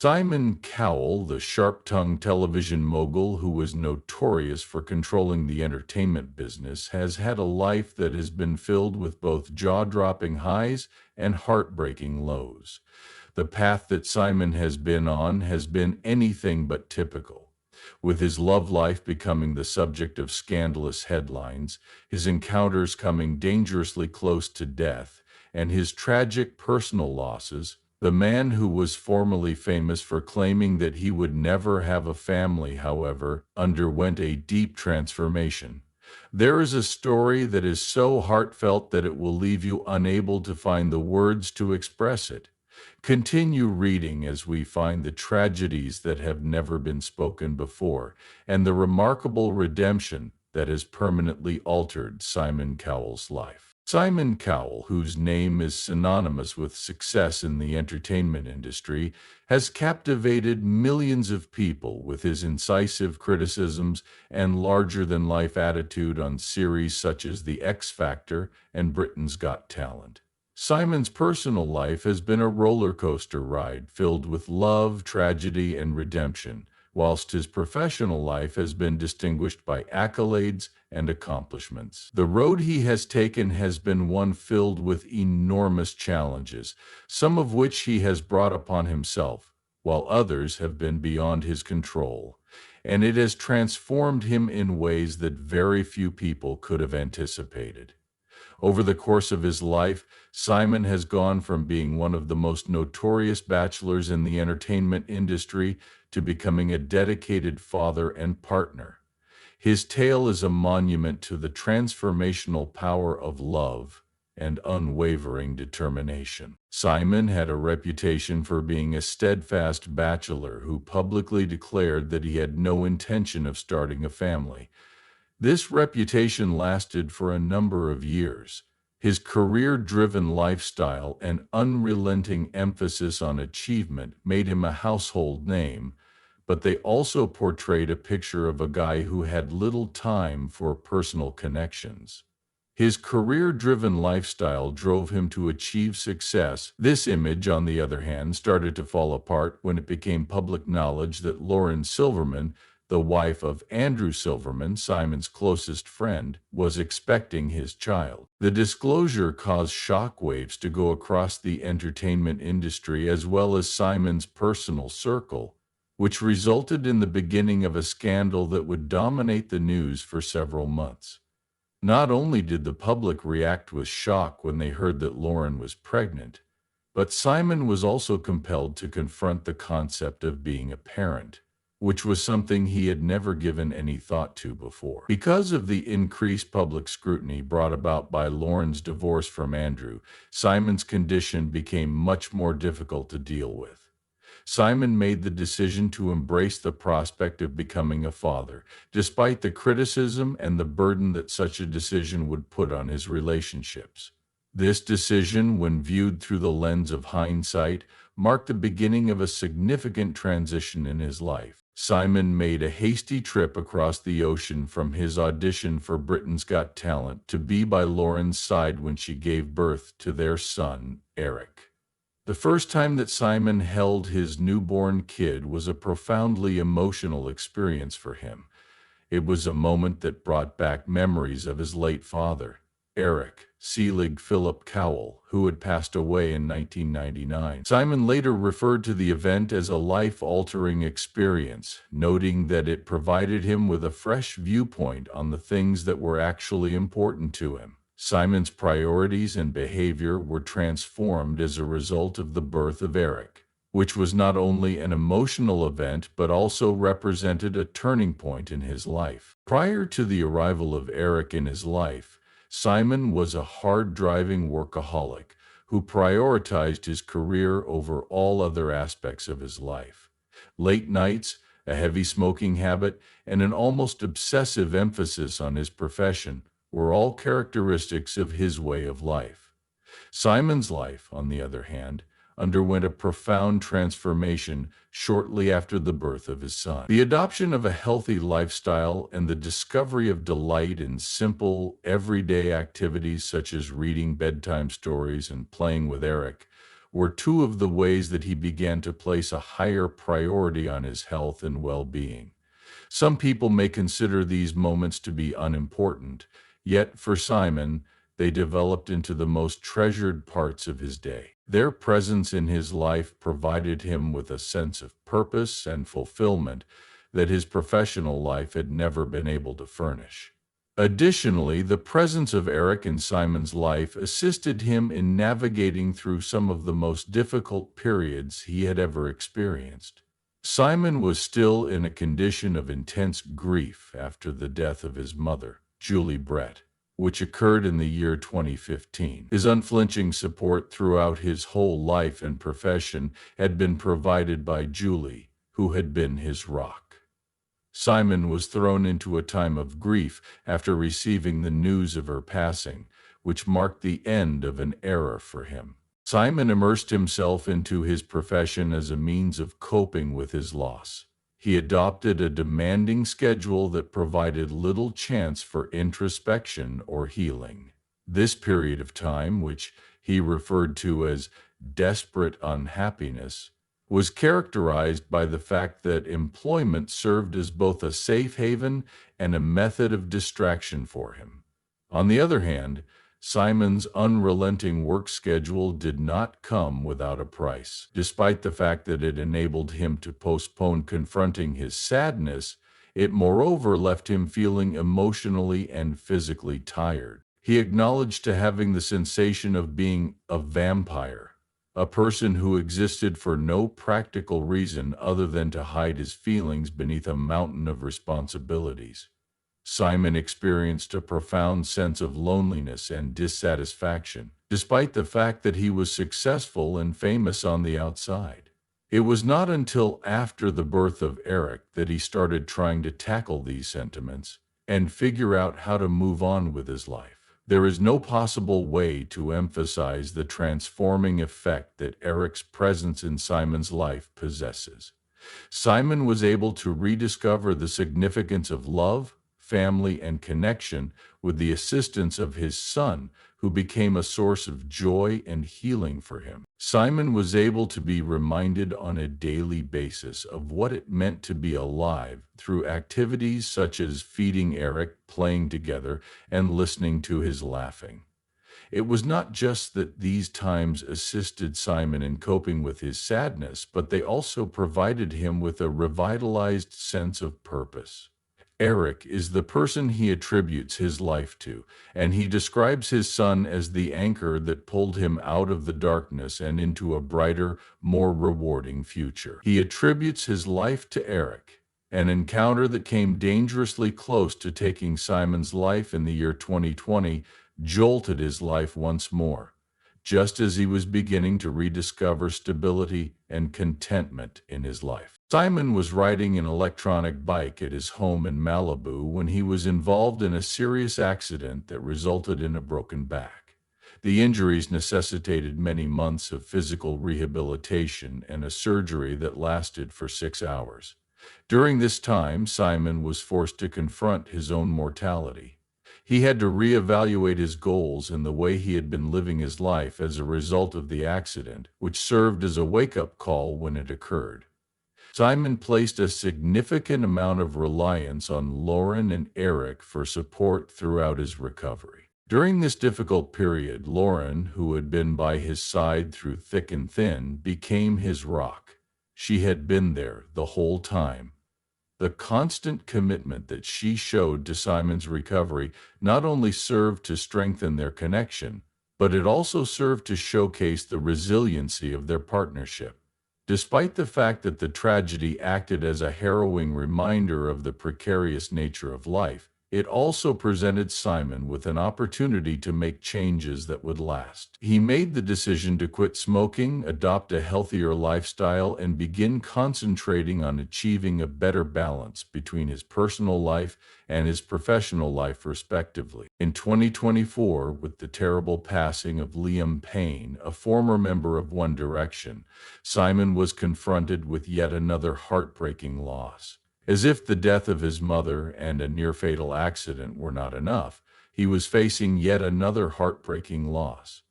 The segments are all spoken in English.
Simon Cowell, the sharp-tongued television mogul who was notorious for controlling the entertainment business, has had a life that has been filled with both jaw-dropping highs and heartbreaking lows. The path that Simon has been on has been anything but typical, with his love life becoming the subject of scandalous headlines, his encounters coming dangerously close to death, and his tragic personal losses. The man who was formerly famous for claiming that he would never have a family, however, underwent a deep transformation. There is a story that is so heartfelt that it will leave you unable to find the words to express it. Continue reading as we find the tragedies that have never been spoken before and the remarkable redemption that has permanently altered Simon Cowell's life. Simon Cowell, whose name is synonymous with success in the entertainment industry, has captivated millions of people with his incisive criticisms and larger-than-life attitude on series such as The X Factor and Britain's Got Talent. Simon's personal life has been a roller coaster ride filled with love, tragedy, and redemption, whilst his professional life has been distinguished by accolades and accomplishments. The road he has taken has been one filled with enormous challenges, some of which he has brought upon himself, while others have been beyond his control, and it has transformed him in ways that very few people could have anticipated. Over the course of his life, Simon has gone from being one of the most notorious bachelors in the entertainment industry to becoming a dedicated father and partner. His tale is a monument to the transformational power of love and unwavering determination. Simon had a reputation for being a steadfast bachelor who publicly declared that he had no intention of starting a family. This reputation lasted for a number of years. His career-driven lifestyle and unrelenting emphasis on achievement made him a household name, but they also portrayed a picture of a guy who had little time for personal connections. His career-driven lifestyle drove him to achieve success. This image, on the other hand, started to fall apart when it became public knowledge that Lauren Silverman, the wife of Andrew Silverman, Simon's closest friend, was expecting his child. The disclosure caused shockwaves to go across the entertainment industry as well as Simon's personal circle, which resulted in the beginning of a scandal that would dominate the news for several months. Not only did the public react with shock when they heard that Lauren was pregnant, but Simon was also compelled to confront the concept of being a parent, which was something he had never given any thought to before. Because of the increased public scrutiny brought about by Lauren's divorce from Andrew, Simon's condition became much more difficult to deal with. Simon made the decision to embrace the prospect of becoming a father, despite the criticism and the burden that such a decision would put on his relationships. This decision, when viewed through the lens of hindsight, marked the beginning of a significant transition in his life. Simon made a hasty trip across the ocean from his audition for Britain's Got Talent to be by Lauren's side when she gave birth to their son, Eric. The first time that Simon held his newborn kid was a profoundly emotional experience for him. It was a moment that brought back memories of his late father, Eric Selig Philip Cowell, who had passed away in 1999. Simon later referred to the event as a life-altering experience, noting that it provided him with a fresh viewpoint on the things that were actually important to him. Simon's priorities and behavior were transformed as a result of the birth of Eric, which was not only an emotional event but also represented a turning point in his life. Prior to the arrival of Eric in his life, Simon was a hard-driving workaholic who prioritized his career over all other aspects of his life. Late nights, a heavy smoking habit, and an almost obsessive emphasis on his profession were all characteristics of his way of life. Simon's life, on the other hand, underwent a profound transformation shortly after the birth of his son. The adoption of a healthy lifestyle and the discovery of delight in simple, everyday activities such as reading bedtime stories and playing with Eric were two of the ways that he began to place a higher priority on his health and well-being. Some people may consider these moments to be unimportant, yet for Simon, they developed into the most treasured parts of his day. Their presence in his life provided him with a sense of purpose and fulfillment that his professional life had never been able to furnish. Additionally, the presence of Eric in Simon's life assisted him in navigating through some of the most difficult periods he had ever experienced. Simon was still in a condition of intense grief after the death of his mother, Julie Brett, which occurred in the year 2015. His unflinching support throughout his whole life and profession had been provided by Julie, who had been his rock. Simon was thrown into a time of grief after receiving the news of her passing, which marked the end of an era for him. Simon immersed himself into his profession as a means of coping with his loss. He adopted a demanding schedule that provided little chance for introspection or healing. This period of time, which he referred to as desperate unhappiness, was characterized by the fact that employment served as both a safe haven and a method of distraction for him. On the other hand, Simon's unrelenting work schedule did not come without a price. Despite the fact that it enabled him to postpone confronting his sadness, it moreover left him feeling emotionally and physically tired. He acknowledged to having the sensation of being a vampire, a person who existed for no practical reason other than to hide his feelings beneath a mountain of responsibilities. Simon experienced a profound sense of loneliness and dissatisfaction, despite the fact that he was successful and famous on the outside. It was not until after the birth of Eric that he started trying to tackle these sentiments and figure out how to move on with his life. There is no possible way to emphasize the transforming effect that Eric's presence in Simon's life possesses. Simon was able to rediscover the significance of love, family, and connection with the assistance of his son, who became a source of joy and healing for him. Simon was able to be reminded on a daily basis of what it meant to be alive through activities such as feeding Eric, playing together, and listening to his laughing. It was not just that these times assisted Simon in coping with his sadness, but they also provided him with a revitalized sense of purpose. Eric is the person he attributes his life to, and he describes his son as the anchor that pulled him out of the darkness and into a brighter, more rewarding future. He attributes his life to Eric, an encounter that came dangerously close to taking Simon's life in the year 2020, jolted his life once more, just as he was beginning to rediscover stability and contentment in his life. Simon was riding an electronic bike at his home in Malibu when he was involved in a serious accident that resulted in a broken back. The injuries necessitated many months of physical rehabilitation and a surgery that lasted for 6 hours. During this time, Simon was forced to confront his own mortality. He had to reevaluate his goals and the way he had been living his life as a result of the accident, which served as a wake-up call when it occurred. Simon placed a significant amount of reliance on Lauren and Eric for support throughout his recovery. During this difficult period, Lauren, who had been by his side through thick and thin, became his rock. She had been there the whole time. The constant commitment that she showed to Simon's recovery not only served to strengthen their connection, but it also served to showcase the resiliency of their partnership. Despite the fact that the tragedy acted as a harrowing reminder of the precarious nature of life, it also presented Simon with an opportunity to make changes that would last. He made the decision to quit smoking, adopt a healthier lifestyle, and begin concentrating on achieving a better balance between his personal life and his professional life, respectively. In 2024, with the terrible passing of Liam Payne, a former member of One Direction, Simon was confronted with yet another heartbreaking loss. As if the death of his mother and a near-fatal accident were not enough, he was facing yet another heartbreaking loss.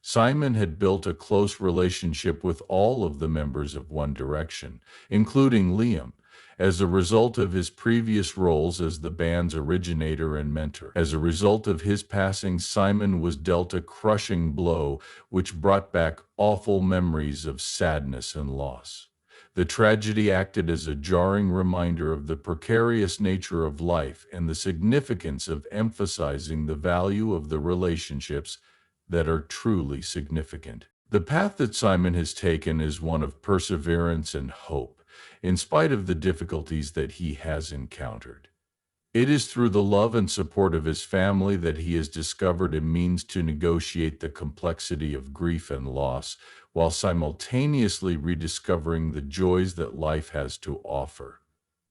Simon had built a close relationship with all of the members of One Direction, including Liam, as a result of his previous roles as the band's originator and mentor. As a result of his passing, Simon was dealt a crushing blow, which brought back awful memories of sadness and loss. The tragedy acted as a jarring reminder of the precarious nature of life and the significance of emphasizing the value of the relationships that are truly significant. The path that Simon has taken is one of perseverance and hope, in spite of the difficulties that he has encountered. It is through the love and support of his family that he has discovered a means to negotiate the complexity of grief and loss, while simultaneously rediscovering the joys that life has to offer.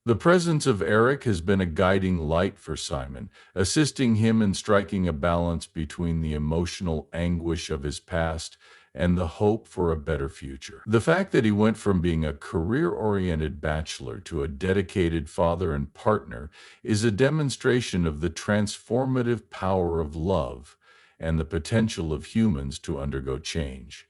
The presence of Eric has been a guiding light for Simon, assisting him in striking a balance between the emotional anguish of his past and the hope for a better future. The fact that he went from being a career-oriented bachelor to a dedicated father and partner is a demonstration of the transformative power of love and the potential of humans to undergo change.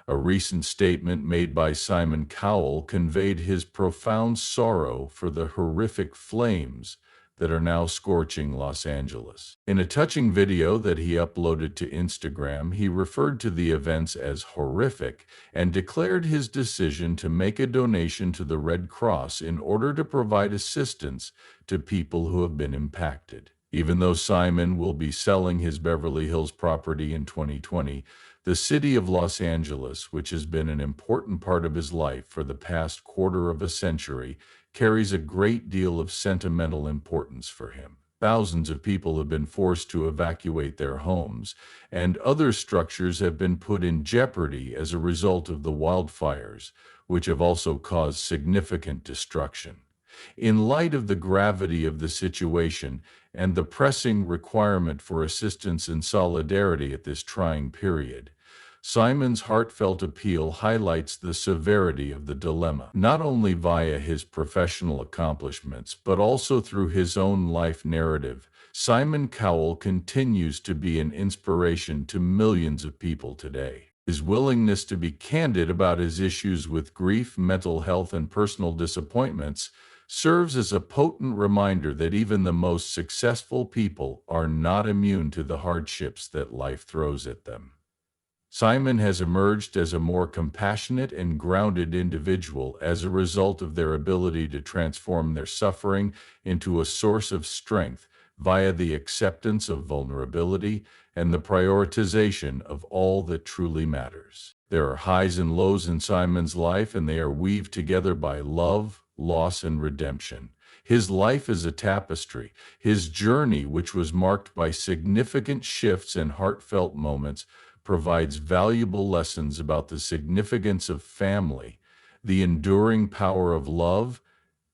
A recent statement made by Simon Cowell conveyed his profound sorrow for the horrific flames that are now scorching Los Angeles. In a touching video that he uploaded to Instagram, he referred to the events as horrific and declared his decision to make a donation to the Red Cross in order to provide assistance to people who have been impacted. Even though Simon will be selling his Beverly Hills property in 2020, the city of Los Angeles, which has been an important part of his life for the past quarter of a century, carries a great deal of sentimental importance for him. Thousands of people have been forced to evacuate their homes, and other structures have been put in jeopardy as a result of the wildfires, which have also caused significant destruction. In light of the gravity of the situation and the pressing requirement for assistance and solidarity at this trying period, Simon's heartfelt appeal highlights the severity of the dilemma, not only via his professional accomplishments, but also through his own life narrative. Simon Cowell continues to be an inspiration to millions of people today. His willingness to be candid about his issues with grief, mental health, and personal disappointments serves as a potent reminder that even the most successful people are not immune to the hardships that life throws at them. Simon has emerged as a more compassionate and grounded individual as a result of their ability to transform their suffering into a source of strength via the acceptance of vulnerability and the prioritization of all that truly matters. There are highs and lows in Simon's life, and they are weaved together by love, loss, and redemption. His life is a tapestry. His journey, which was marked by significant shifts and heartfelt moments, provides valuable lessons about the significance of family, the enduring power of love,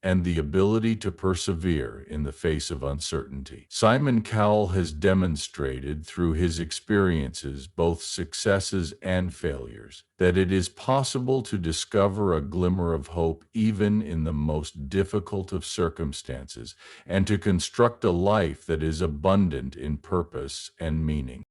and the ability to persevere in the face of uncertainty. Simon Cowell has demonstrated through his experiences, both successes and failures, that it is possible to discover a glimmer of hope even in the most difficult of circumstances, and to construct a life that is abundant in purpose and meaning.